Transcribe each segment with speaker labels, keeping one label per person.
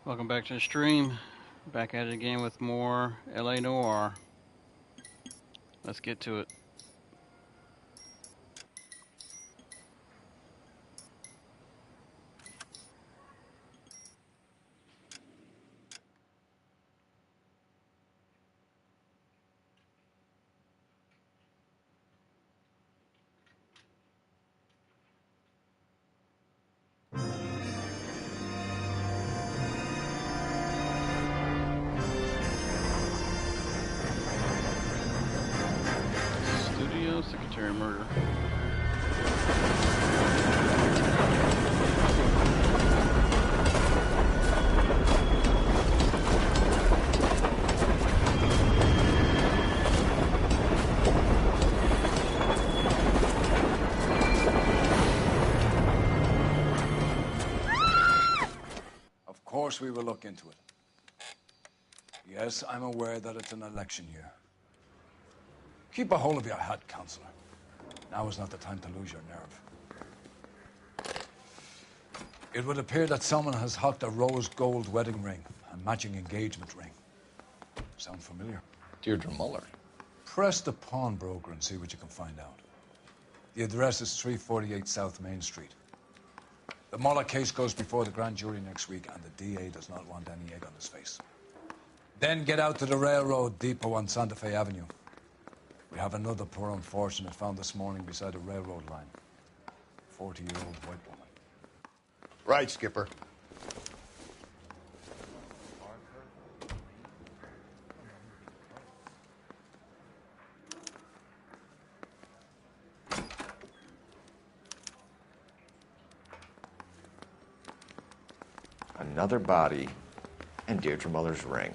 Speaker 1: Welcome back to the stream. Back at it again with more LA Noire. Let's get to it. Studio secretary murder.
Speaker 2: Of course we will look into it. Yes, I'm aware that it's an election year. Keep a hold of your hat, Counselor. Now is not the time to lose your nerve. It would appear that someone has hocked a rose gold wedding ring and matching engagement ring. Sound familiar?
Speaker 3: Deirdre Muller.
Speaker 2: Press the pawnbroker and see what you can find out. The address is 348 South Main Street. The Muller case goes before the grand jury next week, and the DA does not want any egg on his face. Then get out to the railroad depot on Santa Fe Avenue. We have another poor unfortunate found this morning beside a railroad line. 40-year-old white woman.
Speaker 4: Right, Skipper.
Speaker 3: Another body and Deirdre Muller's ring.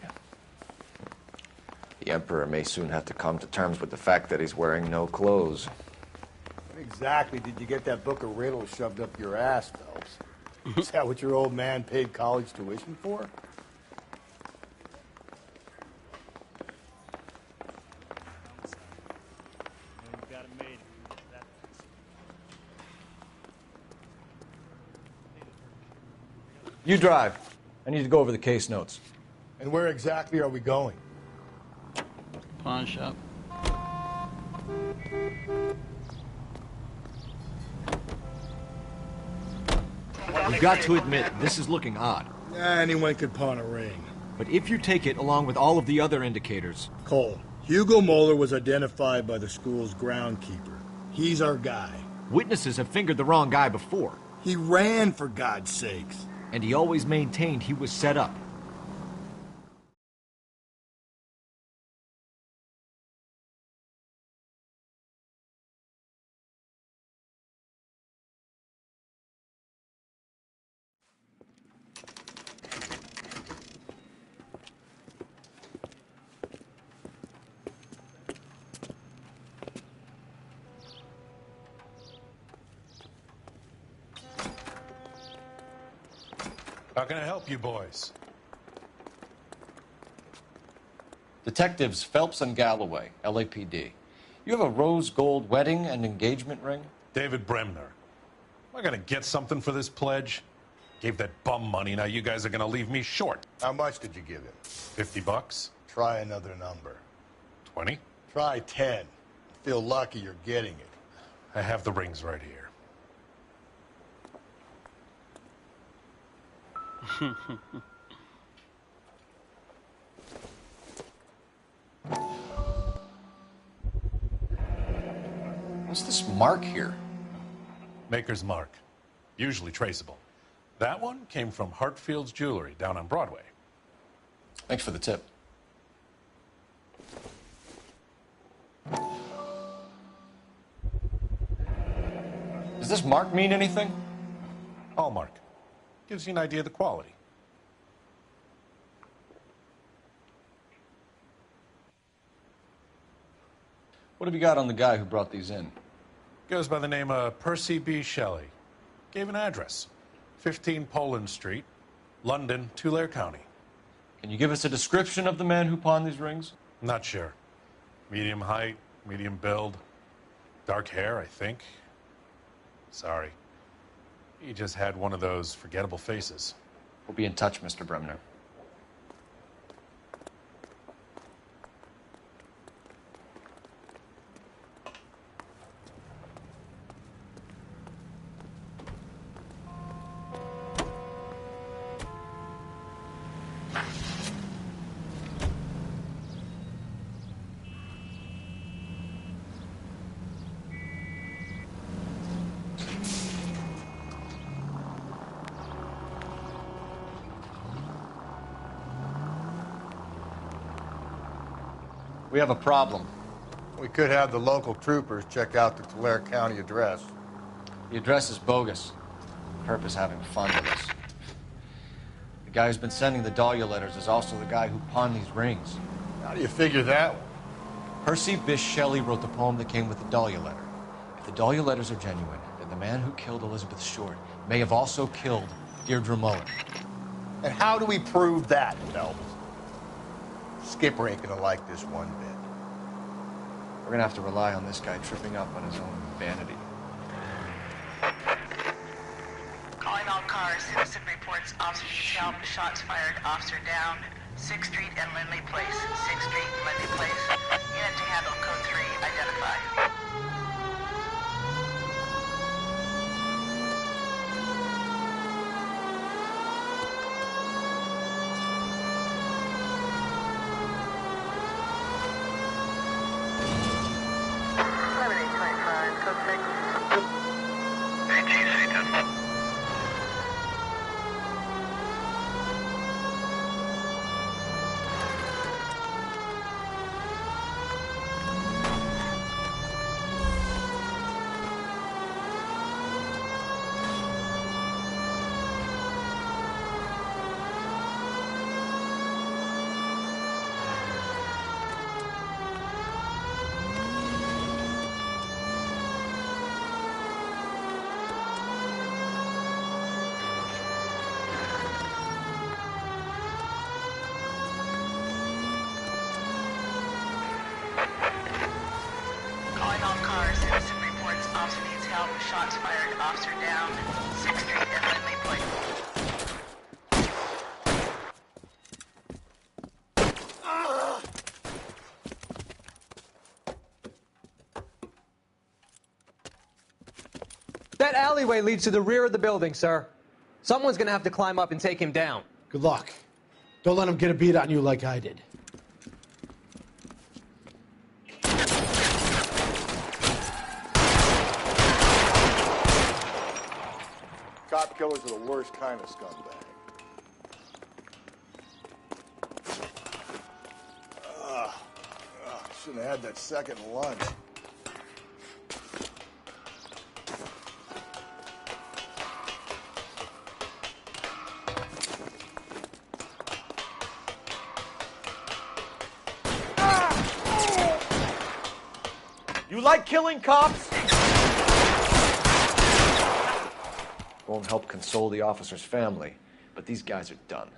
Speaker 3: The Emperor may soon have to come to terms with the fact that he's wearing no clothes.
Speaker 4: When exactly did you get that book of riddles shoved up your ass, Phelps? Is that what your old man paid college tuition for?
Speaker 5: You drive. I need to go over the case notes.
Speaker 4: And where exactly are we going?
Speaker 1: Pawn shop.
Speaker 5: You've got to admit, this is looking odd.
Speaker 4: Anyone could pawn a ring.
Speaker 5: But if you take it along with all of the other indicators...
Speaker 4: Cole, Hugo Moeller was identified by the school's groundkeeper. He's our guy.
Speaker 5: Witnesses have fingered the wrong guy before.
Speaker 4: He ran, for God's sakes.
Speaker 5: And he always maintained he was set up.
Speaker 6: How can I help you boys?
Speaker 3: Detectives Phelps and Galloway, LAPD. You have a rose gold wedding and engagement ring?
Speaker 6: David Bremner. Am I gonna get something for this pledge? Gave that bum money, now you guys are gonna leave me short.
Speaker 4: How much did you give him?
Speaker 6: $50?
Speaker 4: Try another number.
Speaker 6: 20?
Speaker 4: Try 10. Feel lucky you're getting it.
Speaker 6: I have the rings right here.
Speaker 3: What's this mark here?
Speaker 6: Maker's mark. Usually traceable. That one came from Hartfield's Jewelry down on Broadway.
Speaker 3: Thanks for the tip. Does this mark mean anything?
Speaker 6: Hallmark. Gives you an idea of the quality.
Speaker 3: What have you got on the guy who brought these in?
Speaker 6: Goes by the name of Percy B. Shelley. Gave an address. 15 Poland Street, London, Tulare County.
Speaker 3: Can you give us a description of the man who pawned these rings?
Speaker 6: Not sure. Medium height, medium build. Dark hair, I think. Sorry. He just had one of those forgettable faces.
Speaker 3: We'll be in touch, Mr. Bremner. We have a problem.
Speaker 4: We could have the local troopers check out the Tulare County address.
Speaker 3: The address is bogus. Perp is having fun with us. The guy who's been sending the Dahlia letters is also the guy who pawned these rings.
Speaker 4: How do you figure that one?
Speaker 3: Percy Bysshe Shelley wrote the poem that came with the Dahlia letter. If the Dahlia letters are genuine, then the man who killed Elizabeth Short may have also killed Deirdre Mullen.
Speaker 4: And how do we prove that, Phelps? Skipper ain't gonna like this one bit.
Speaker 3: We're gonna have to rely on this guy tripping up on his own vanity.
Speaker 7: Calling all cars. Citizen reports officer detail. Shots fired. Officer down. 6th Street and Lindley Place. 6th Street and Lindley Place. Unit to handle code 3. Identify. Shots fired. Officer down. 6th Street and Lindley Place.
Speaker 5: That alleyway leads to the rear of the building, sir. Someone's gonna have to climb up and take him down.
Speaker 8: Good luck. Don't let him get a beat on you like I did.
Speaker 4: Cop killers are the worst kind of scumbag. Shouldn't have had that second lunch.
Speaker 5: You like killing cops?
Speaker 3: Won't help console the officer's family, but these guys are done.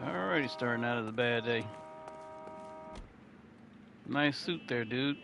Speaker 1: Alrighty, starting out of the bad day. Nice suit there, dude.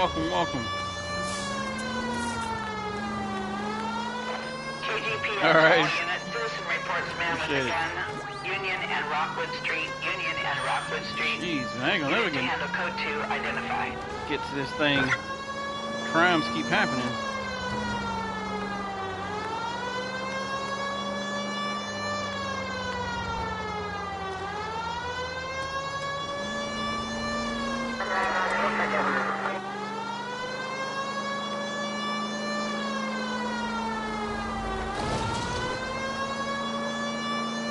Speaker 1: welcome, welcome.
Speaker 7: KGPL
Speaker 1: All
Speaker 7: to
Speaker 1: right.
Speaker 7: all units. Citizen reports man with a
Speaker 1: Appreciate it.
Speaker 7: gun. Union and Rockwood Street. Union and Rockwood Street.
Speaker 1: Jeez, I ain't gonna never
Speaker 7: Unit to handle code 2 identify.
Speaker 1: get to this thing. Crimes keep happening.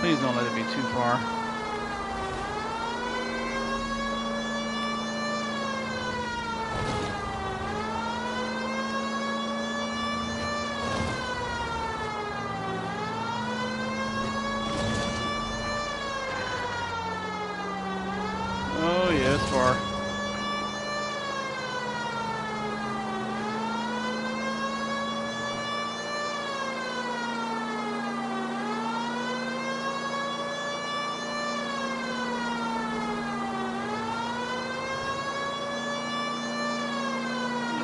Speaker 1: Please don't let it be too far. Oh yeah, it's far.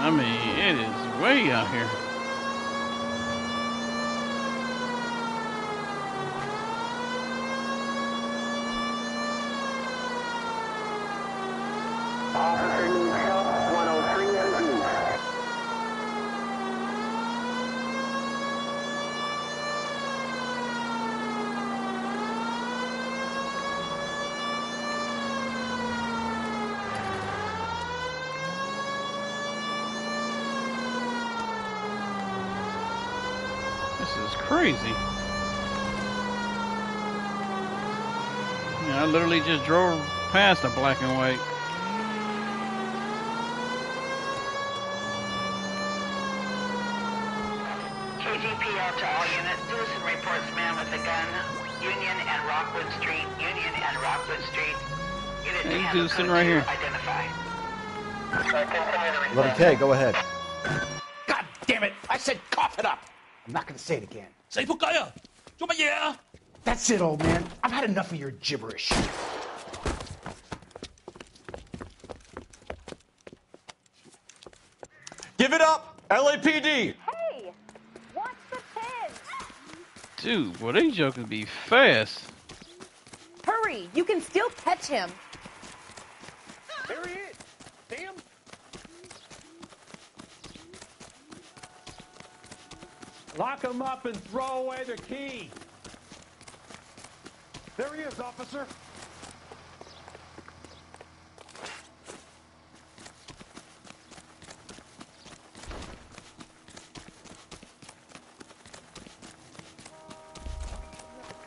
Speaker 1: I mean, it is way out here.
Speaker 9: Officer needs help, 103 and east.
Speaker 1: This is crazy. Yeah, I literally just drove past a black and white.
Speaker 7: KGPL to all units. Citizen reports man with a gun. Union and Rockwood Street. Union and Rockwood Street. Unit to
Speaker 1: Hey,
Speaker 7: handle
Speaker 1: dude's sitting
Speaker 7: code
Speaker 1: right
Speaker 7: 2
Speaker 1: here.
Speaker 7: identify.
Speaker 3: 11K, go ahead.
Speaker 8: God damn it! I said cough it up. I'm not gonna say it again.
Speaker 10: 死仆街啊！做乜嘢啊？
Speaker 8: That's it, old man. I've had enough of your gibberish.
Speaker 3: Give it up, LAPD.
Speaker 11: Hey, watch the pin.
Speaker 1: Dude, boy, they jokers be fast.
Speaker 11: Hurry, you can still catch him.
Speaker 4: There he is. Damn.
Speaker 12: Lock him up and throw away the key.
Speaker 4: There he is, officer.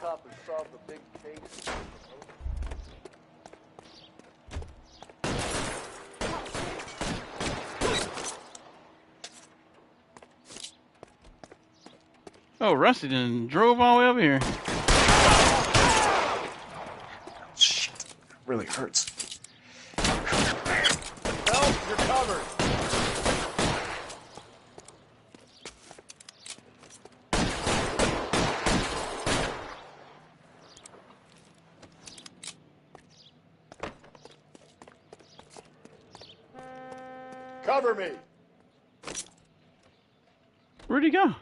Speaker 9: Cop has solved the big case.
Speaker 1: Oh, Rusty done drove all the way over here.
Speaker 3: Shit, really hurts.
Speaker 4: Help, you're covered. Cover me.
Speaker 1: Where'd he go?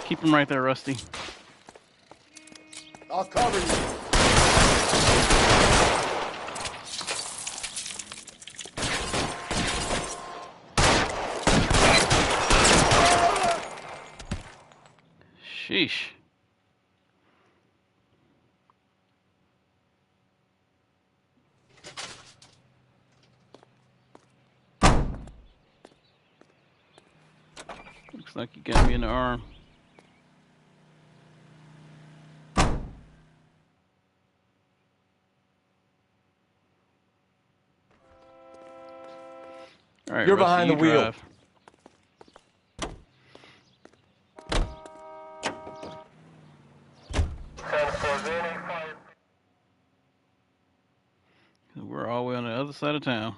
Speaker 1: Keep him right there, Rusty.
Speaker 4: I'll cover you.
Speaker 1: Sheesh. Looks like you got me in the arm. All right,
Speaker 3: You're
Speaker 1: Rusty,
Speaker 3: behind the
Speaker 1: you
Speaker 3: wheel.
Speaker 1: drive. We're all the way on the other side of town.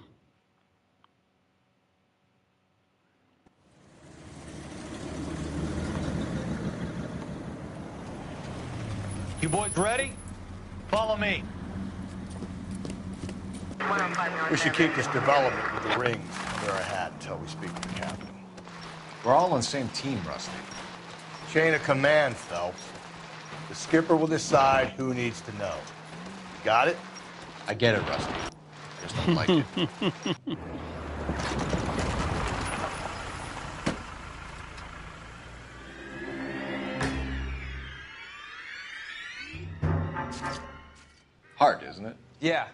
Speaker 13: You boys ready? Follow me.
Speaker 4: We should keep this development with the rings under our hat until we speak to the captain.
Speaker 3: We're all on the same team, Rusty.
Speaker 4: Chain of command, Phelps. The skipper will decide who needs to know. Got it?
Speaker 3: I get it, Rusty. I just don't like it. Hard, isn't it?
Speaker 14: Yeah.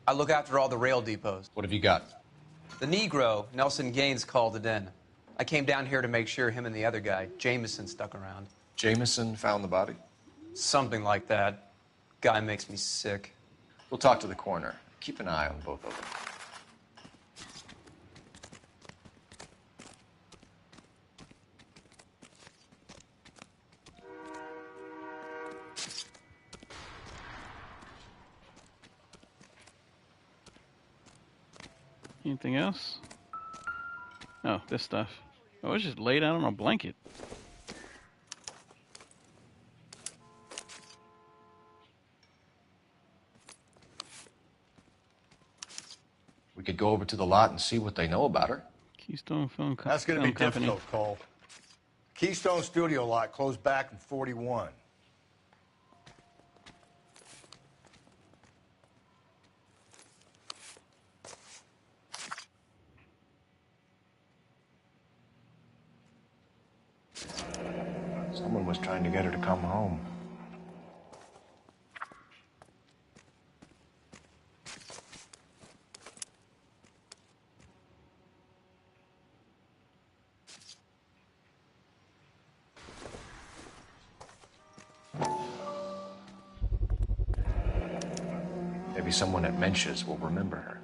Speaker 14: I look after all the rail depots.
Speaker 3: What have you got?
Speaker 14: The Negro, Nelson Gaines, called it in. I came down here to make sure him and the other guy, Jameson, stuck around.
Speaker 3: Jameson found the body?
Speaker 14: Something like that. Guy makes me sick.
Speaker 3: We'll talk to the coroner. Keep an eye on both of them.
Speaker 1: Anything else? Oh, this stuff. Oh, it's just laid out on a blanket.
Speaker 3: We could go over to the lot and see what they know about her.
Speaker 1: Keystone Film Company.
Speaker 4: That's going to be difficult, Cole. Keystone Studio lot closed back in 41.
Speaker 3: Someone was trying to get her to come home. Maybe someone at Mensch's will remember her.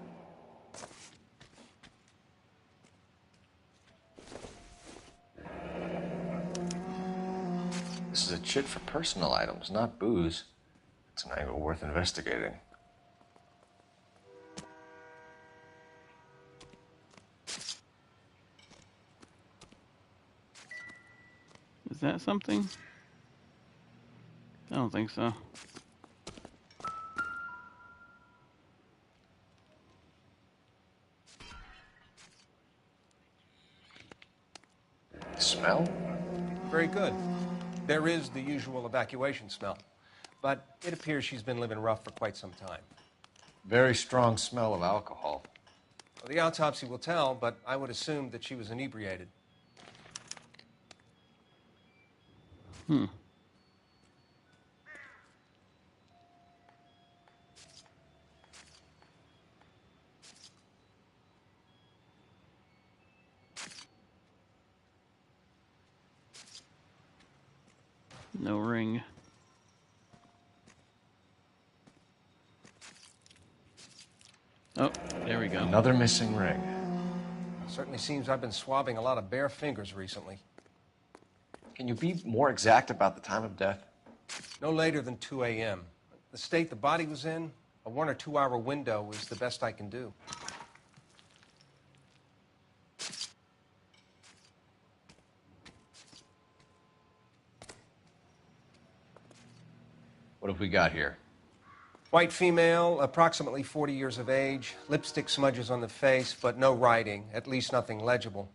Speaker 3: This is a chit for personal items, not booze. It's an angle worth investigating.
Speaker 1: Is that something? I don't think so.
Speaker 3: Smell?
Speaker 15: Very good. There is the usual evacuation smell, but it appears she's been living rough for quite some time.
Speaker 3: Very strong smell of alcohol.
Speaker 15: Well, the autopsy will tell, but I would assume that she was inebriated.
Speaker 1: Hmm. No ring. Oh, there we go.
Speaker 3: Another missing ring.
Speaker 15: Certainly seems I've been swabbing a lot of bare fingers recently.
Speaker 3: Can you be more exact about the time of death?
Speaker 15: No later than 2 a.m. The state the body was in, a 1 or 2 hour window is the best I can do.
Speaker 3: What have we got here?
Speaker 15: White female, approximately 40 years of age, lipstick smudges on the face, but no writing, at least nothing legible.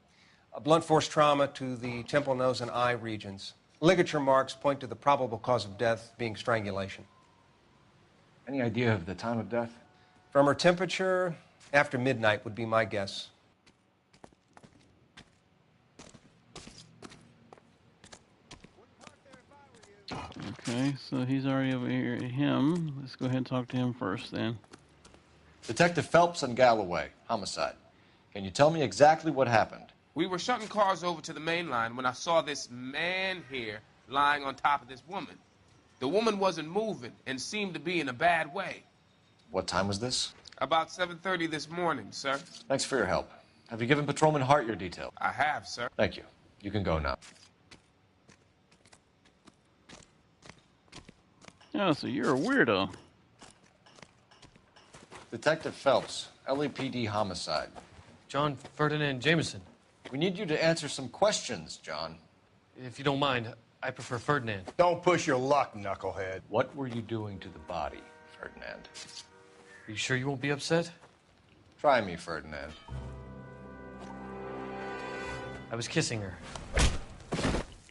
Speaker 15: A blunt force trauma to the temple, nose, and eye regions. Ligature marks point to the probable cause of death being strangulation.
Speaker 3: Any idea of the time of death?
Speaker 15: From her temperature, after midnight would be my guess.
Speaker 1: Okay, so he's already over here. Him. Let's go ahead and talk to him first then.
Speaker 3: Detective Phelps and Galloway, homicide. Can you tell me exactly what happened?
Speaker 16: We were shutting cars over to the main line when I saw this man here lying on top of this woman. The woman wasn't moving and seemed to be in a bad way.
Speaker 3: What time was this?
Speaker 16: About 7:30 this morning, sir.
Speaker 3: Thanks for your help. Have you given Patrolman Hart your detail?
Speaker 16: I have, sir.
Speaker 3: Thank you. You can go now.
Speaker 1: Oh, so you're a weirdo.
Speaker 3: Detective Phelps, LAPD homicide.
Speaker 17: John Ferdinand Jameson.
Speaker 3: We need you to answer some questions, John.
Speaker 17: If you don't mind,
Speaker 3: I prefer Ferdinand.
Speaker 4: Don't push your luck, knucklehead.
Speaker 3: What were you doing to the body, Ferdinand? Are you sure you won't be upset?
Speaker 17: Try me, Ferdinand.
Speaker 3: I was kissing her.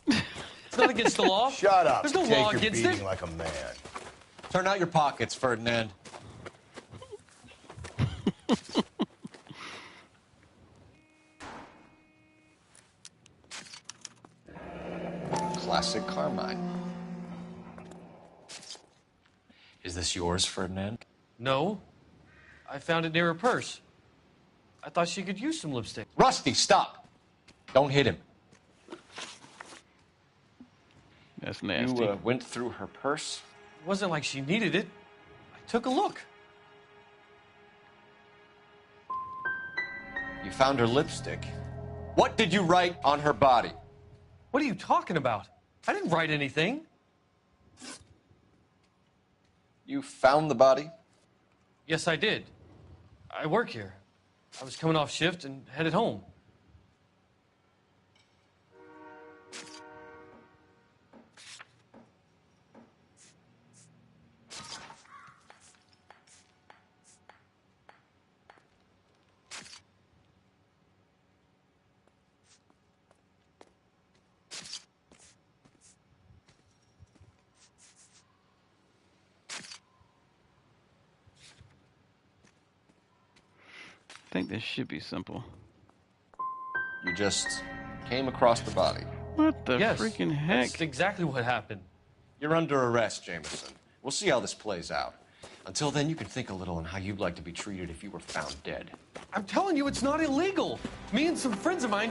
Speaker 3: It's not against the law.
Speaker 4: Shut up.
Speaker 3: There's no
Speaker 4: Take
Speaker 3: law
Speaker 4: your
Speaker 3: against
Speaker 4: beating
Speaker 3: it.
Speaker 4: like a man.
Speaker 3: Turn out your pockets, Ferdinand.
Speaker 17: Classic Carmine.
Speaker 3: Is this yours, Ferdinand? No. I found it near her purse. I thought she could use some lipstick.
Speaker 17: Rusty, stop! Don't hit him.
Speaker 1: That's nasty.
Speaker 17: You went through her purse?
Speaker 3: It wasn't like she needed it. I took a look.
Speaker 17: You found her lipstick. What did you write on her body?
Speaker 3: What are you talking about? I didn't write anything.
Speaker 17: You found the body?
Speaker 3: Yes, I did. I work here. I was coming off shift and headed home.
Speaker 1: I think this should be simple.
Speaker 17: You just came across the body.
Speaker 1: What the
Speaker 3: Yes,
Speaker 1: freaking heck?
Speaker 3: That's exactly what happened.
Speaker 17: You're under arrest, Jameson. We'll see how this plays out. Until then, you can think a little on how you'd like to be treated if you were found dead.
Speaker 3: I'm telling you, it's not illegal. Me and some friends of mine...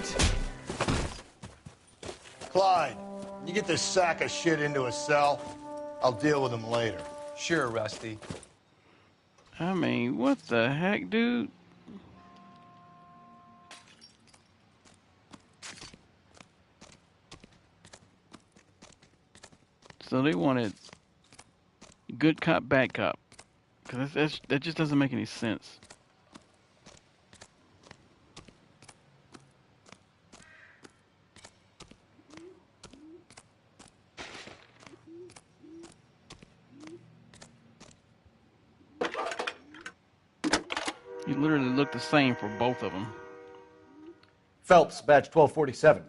Speaker 4: Clyde, you get this sack of shit into a cell. I'll deal with him later.
Speaker 14: Sure, Rusty.
Speaker 1: I mean, what the heck, dude? So they wanted good cop, bad cop. Because that just doesn't make any sense. You literally look the same for both of them.
Speaker 18: Phelps, badge 1247.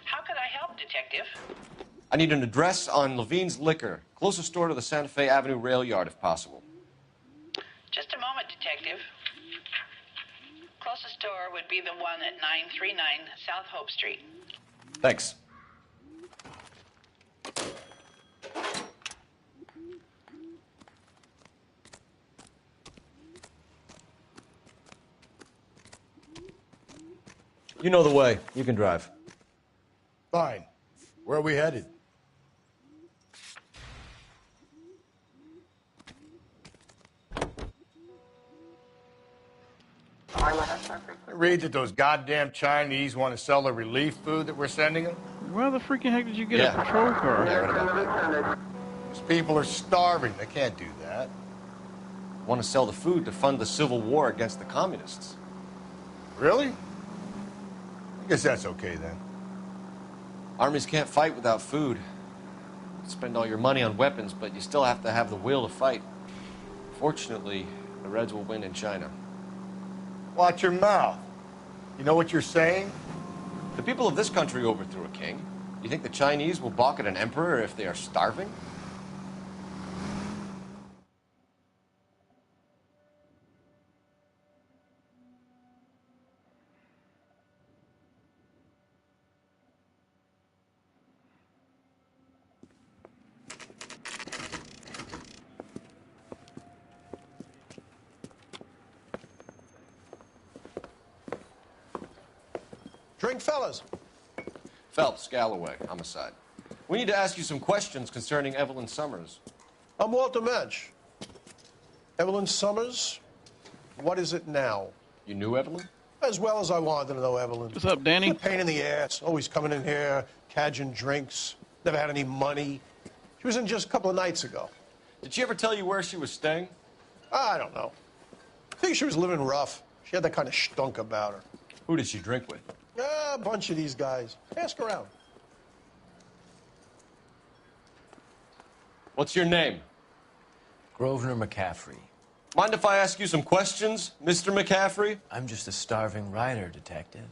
Speaker 7: How could I help, Detective?
Speaker 17: I need an address on Levine's Liquor, closest store to the Santa Fe Avenue rail yard, if possible.
Speaker 7: Just a moment, Detective. Closest store would be the one at 939 South Hope Street.
Speaker 17: Thanks.
Speaker 18: You know the way. You can drive.
Speaker 4: Fine. Where are we headed? I read that those goddamn Chinese want to sell the relief food that we're sending them.
Speaker 1: Where the freaking heck did you get a patrol car?
Speaker 4: These people are starving. They can't do that.
Speaker 17: Want to sell the food to fund the civil war against the communists.
Speaker 4: Really? I guess that's okay then.
Speaker 17: Armies can't fight without food. You spend all your money on weapons, but you still have to have the will to fight. Fortunately, the Reds will win in China.
Speaker 4: Watch your mouth. You know what you're saying?
Speaker 17: The people of this country overthrew a king. You think the Chinese will balk at an emperor if they are starving?
Speaker 19: Drink, fellas.
Speaker 17: Phelps, Galloway, homicide. We need to ask you some questions concerning Evelyn Summers.
Speaker 19: I'm Walter Mensch. Evelyn Summers, what is it now?
Speaker 17: You knew Evelyn?
Speaker 19: As well as I wanted to know Evelyn.
Speaker 1: What's up, Danny?
Speaker 19: A pain in the ass, always coming in here, cadging drinks, never had any money. She was in just a couple of nights ago.
Speaker 17: Did she ever tell you where she was staying?
Speaker 19: I don't know. I think she was living rough. She had that kind of stunk about her.
Speaker 17: Who did she drink with?
Speaker 19: A bunch of these guys. Ask around.
Speaker 17: What's your name?
Speaker 20: Grosvenor McCaffrey.
Speaker 17: Mind if I ask you some questions, Mr. McCaffrey?
Speaker 20: I'm just a starving writer, Detective.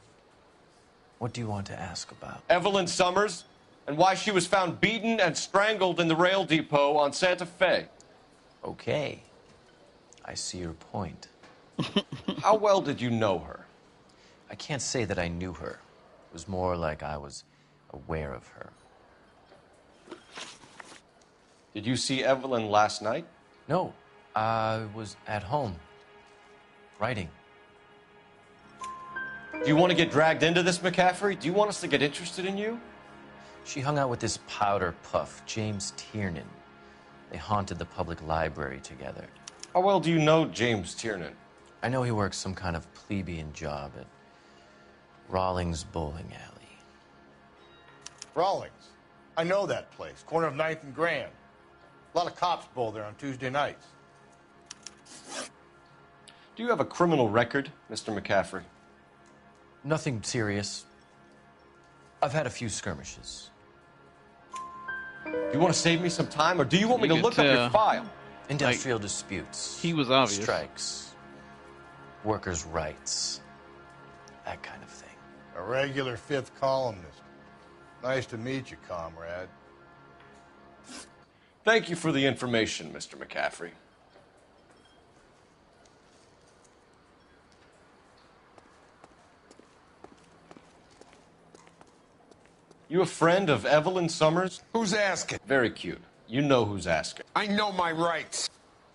Speaker 20: What do you want to ask about?
Speaker 17: Evelyn Summers, and why she was found beaten and strangled in the rail depot on Santa Fe.
Speaker 20: Okay. I see your point.
Speaker 17: How well did you know her?
Speaker 20: I can't say that I knew her. It was more like I was aware of her.
Speaker 17: Did you see Evelyn last night?
Speaker 20: No. I was at home. Writing.
Speaker 17: Do you want to get dragged into this, McCaffrey? Do you want us to get interested in you?
Speaker 20: She hung out with this powder puff, James Tiernan. They haunted the public library together.
Speaker 17: How well do you know James Tiernan?
Speaker 20: I know he works some kind of plebeian job at Rawlings Bowling Alley.
Speaker 4: Rawlings? I know that place. Corner of 9th and Grand. A lot of cops bowl there on Tuesday nights.
Speaker 17: Do you have a criminal record, Mr. McCaffrey?
Speaker 20: Nothing serious. I've had a few skirmishes.
Speaker 17: Do you want to save me some time, or do you want me to look up your file?
Speaker 20: Industrial disputes.
Speaker 1: He was obvious.
Speaker 20: Strikes. Workers' rights. That kind of thing.
Speaker 4: A regular fifth columnist. Nice to meet you, comrade.
Speaker 17: Thank you for the information, Mr. McCaffrey. You a friend of Evelyn Summers?
Speaker 4: Who's asking?
Speaker 17: Very cute. You know who's asking.
Speaker 4: I know my rights.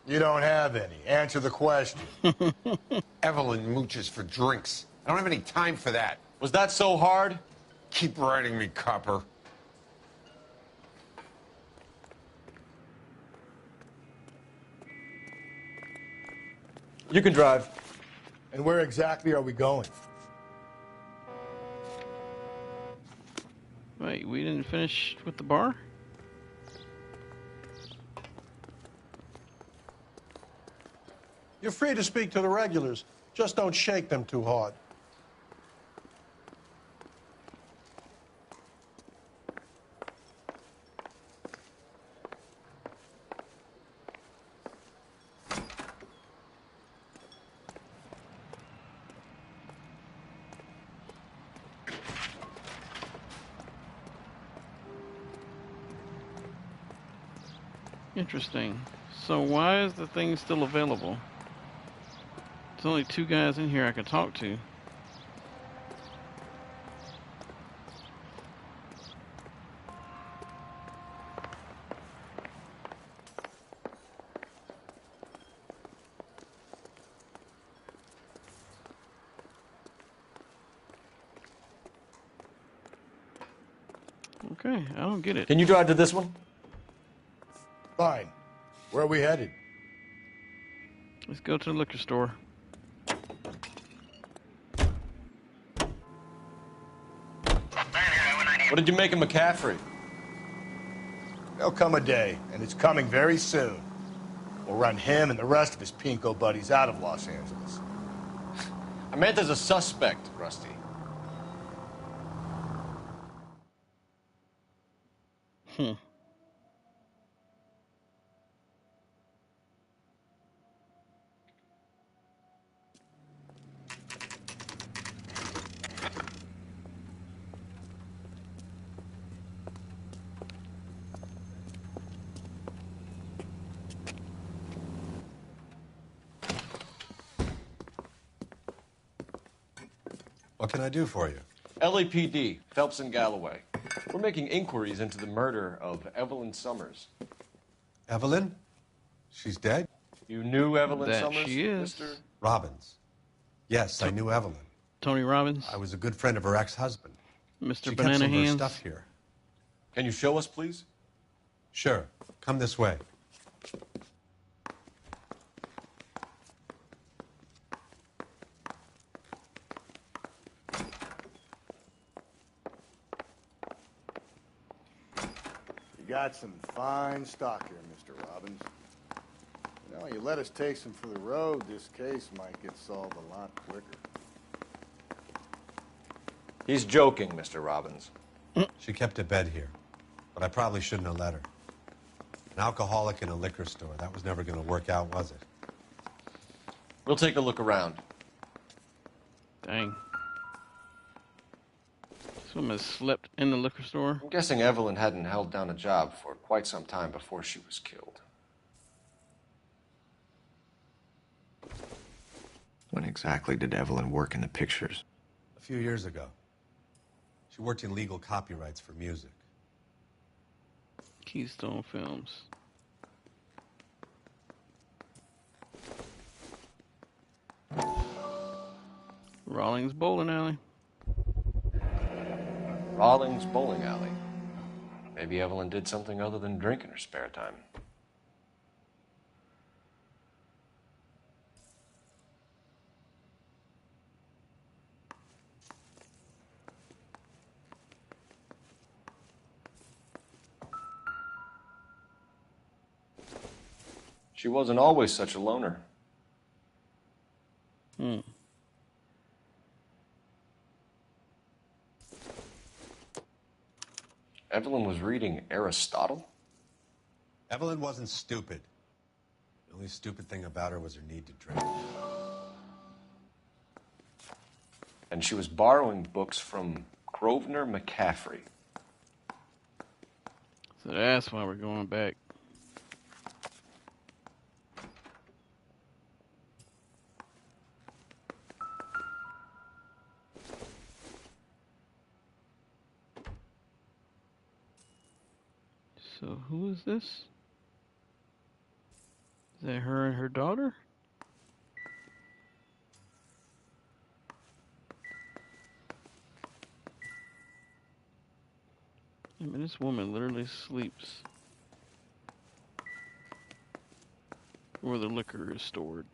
Speaker 4: You don't have any. Answer the question.
Speaker 21: Evelyn mooches for drinks. I don't have any time for that.
Speaker 17: Was that so hard?
Speaker 21: Keep writing me, copper.
Speaker 18: You can drive.
Speaker 4: And where exactly are we going?
Speaker 1: Wait, we didn't finish with the bar?
Speaker 19: You're free to speak to the regulars. Just don't shake them too hard.
Speaker 1: Interesting. So why is the thing still available? There's only 2 guys in here I can talk to. Okay, I don't get it.
Speaker 18: Can you drive to this one?
Speaker 4: Fine. Where are we headed?
Speaker 1: Let's go to the liquor store.
Speaker 17: What did you make of McCaffrey?
Speaker 4: There'll come a day, and it's coming very soon. We'll run him and the rest of his pinko buddies out of Los Angeles.
Speaker 17: I meant as a suspect, Rusty.
Speaker 19: What can I do for you?
Speaker 17: LAPD, Phelps and Galloway. We're making inquiries into the murder of Evelyn Summers.
Speaker 19: Evelyn? She's dead?
Speaker 17: You knew Evelyn
Speaker 1: That
Speaker 17: Summers,
Speaker 1: she is.
Speaker 17: Mr.
Speaker 19: Robbins. Yes, I knew Evelyn.
Speaker 1: Tony Robbins.
Speaker 19: I was a good friend of her ex-husband.
Speaker 1: Mr.
Speaker 19: She
Speaker 1: Banana
Speaker 19: kept some of her
Speaker 1: Hands.
Speaker 19: stuff here.
Speaker 17: Can you show us, please?
Speaker 19: Sure. Come this way.
Speaker 4: You got some fine stock here, Mr. Robbins. You know, you let us take some for the road, this case might get solved a lot quicker.
Speaker 17: He's joking, Mr. Robbins.
Speaker 19: She kept a bed here, but I probably shouldn't have let her.
Speaker 6: An alcoholic in a liquor store. That was never going to work out, was it?
Speaker 17: We'll take a look around.
Speaker 1: Dang. This woman slept in the liquor store?
Speaker 17: I'm guessing Evelyn hadn't held down a job for quite some time before she was killed.
Speaker 3: When exactly did Evelyn work in the pictures?
Speaker 6: A few years ago. She worked in legal copyrights for music.
Speaker 1: Keystone Films. Rawlings Bowling Alley.
Speaker 17: Rawlings Bowling Alley. Maybe Evelyn did something other than drink in her spare time. She wasn't always such a loner. Evelyn was reading Aristotle?
Speaker 6: Evelyn wasn't stupid. The only stupid thing about her was her need to drink.
Speaker 17: And she was borrowing books from Grosvenor McCaffrey.
Speaker 1: So that's why we're going back. So who is this? Is that her and her daughter? I mean, this woman literally sleeps where the liquor is stored.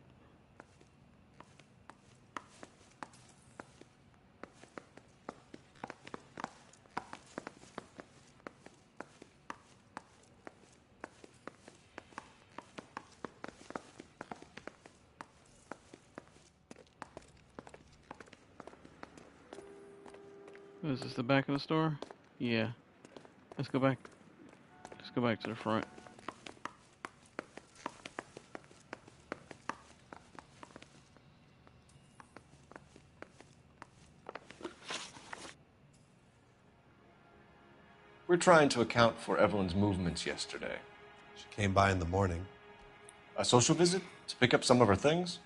Speaker 1: Is this the back of the store? Yeah. Let's go back. Let's go back to the front.
Speaker 17: We're trying to account for Evelyn's movements yesterday.
Speaker 6: She came by in the morning.
Speaker 17: A social visit? To pick up some of her things?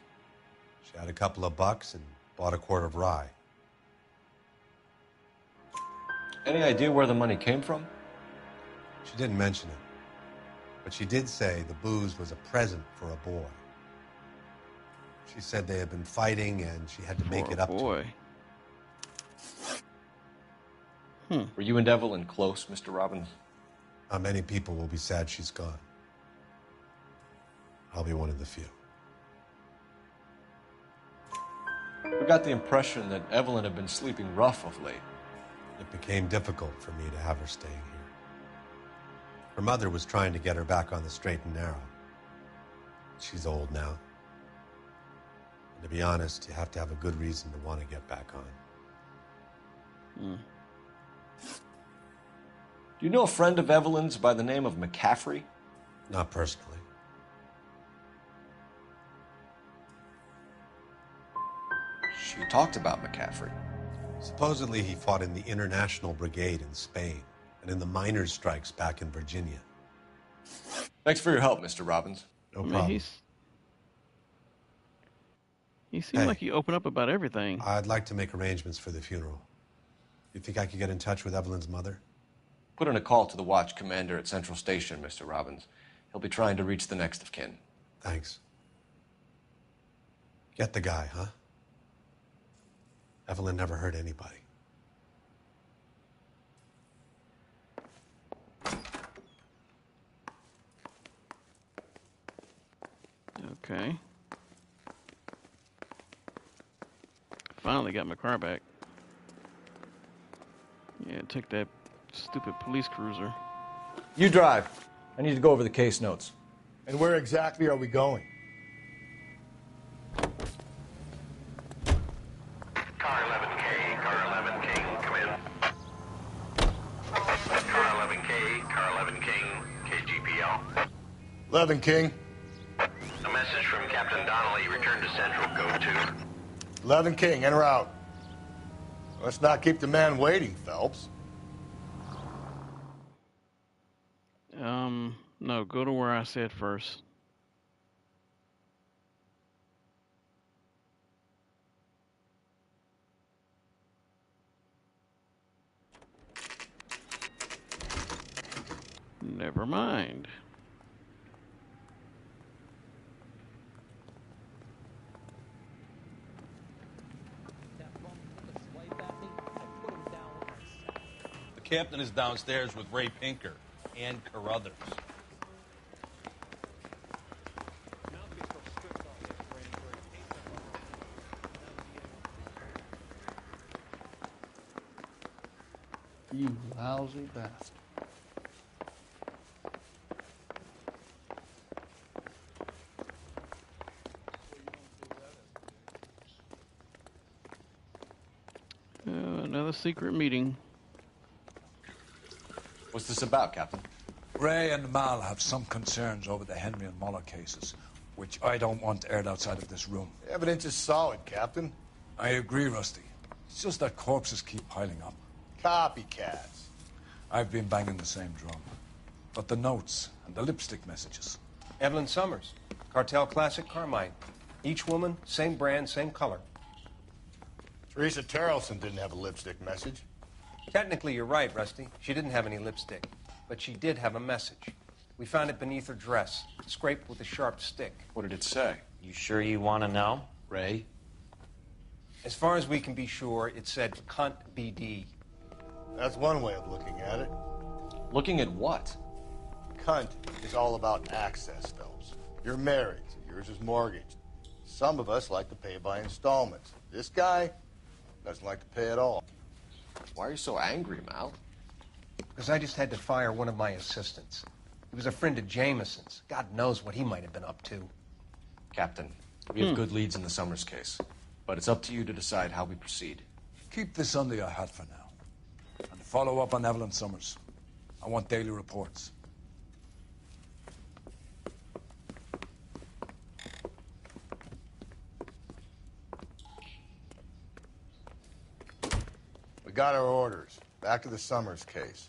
Speaker 6: She had a couple of bucks and bought a quart of rye.
Speaker 17: Any idea where the money came from?
Speaker 6: She didn't mention it. But she did say the booze was a present for a boy. She said they had been fighting and she had to make it up to him.
Speaker 17: Were you and Evelyn close, Mr. Robbins?
Speaker 6: Not many people will be sad she's gone. I'll be one of the few.
Speaker 17: We got the impression that Evelyn had been sleeping rough of late.
Speaker 6: It became difficult for me to have her staying here. Her mother was trying to get her back on the straight and narrow. She's old now. And to be honest, you have to have a good reason to want to get back on.
Speaker 17: Do you know a friend of Evelyn's by the name of McCaffrey?
Speaker 6: Not personally.
Speaker 17: She talked about McCaffrey.
Speaker 6: Supposedly he fought in the International Brigade in Spain and in the miners' strikes back in Virginia.
Speaker 17: Thanks for your help, Mr. Robbins.
Speaker 6: No problem.
Speaker 1: He seemed like he opened up about everything.
Speaker 6: I'd like to make arrangements for the funeral. You think I could get in touch with Evelyn's mother?
Speaker 17: Put in a call to the watch commander at Central Station, Mr. Robbins. He'll be trying to reach the next of kin.
Speaker 6: Thanks. Get the guy, huh? Evelyn never hurt anybody.
Speaker 1: Okay. Finally got my car back. Yeah, take that stupid police cruiser.
Speaker 18: You drive. I need to go over the case notes.
Speaker 4: And where exactly are we going?
Speaker 9: Car 11K, car 11 King, come in. Car 11K, car 11 King, KGPL.
Speaker 4: 11 King.
Speaker 9: A message from Captain Donnelly. Return to Central. Go to.
Speaker 4: 11 King, en route. Let's not keep the man waiting, Phelps.
Speaker 1: No, go to where I said first. Never mind.
Speaker 10: The captain is downstairs with Ray Pinker and Carruthers.
Speaker 2: You lousy bastard.
Speaker 1: Another secret meeting.
Speaker 3: What's this about, Captain?
Speaker 22: Ray and Mal have some concerns over the Henry and Muller cases, which I don't want aired outside of this room.
Speaker 4: The evidence is solid, Captain.
Speaker 22: I agree, Rusty. It's just that corpses keep piling up.
Speaker 4: Copycats.
Speaker 22: I've been banging the same drum. But the notes and the lipstick messages.
Speaker 15: Evelyn Summers, Cartel Classic Carmine. Each woman, same brand, same color.
Speaker 4: Teresa Terrelson didn't have a lipstick message.
Speaker 15: Technically, you're right, Rusty. She didn't have any lipstick. But she did have a message. We found it beneath her dress, scraped with a sharp stick.
Speaker 3: What did it say?
Speaker 20: You sure you want to know?
Speaker 3: Ray?
Speaker 15: As far as we can be sure, it said cunt BD.
Speaker 4: That's one way of looking at it.
Speaker 3: Looking at what?
Speaker 4: Cunt is all about access, Phelps. You're married, so yours is mortgaged. Some of us like to pay by installments. This guy doesn't like to pay at all.
Speaker 3: Why are you so angry, Mal?
Speaker 15: Because I just had to fire one of my assistants. He was a friend of Jameson's. God knows what he might have been up to.
Speaker 3: Captain, we have good leads in the Summers case, but it's up to you to decide how we proceed.
Speaker 22: Keep this under your hat for now. And follow up on Evelyn Summers. I want daily reports.
Speaker 4: We got our orders. Back to the Summers case.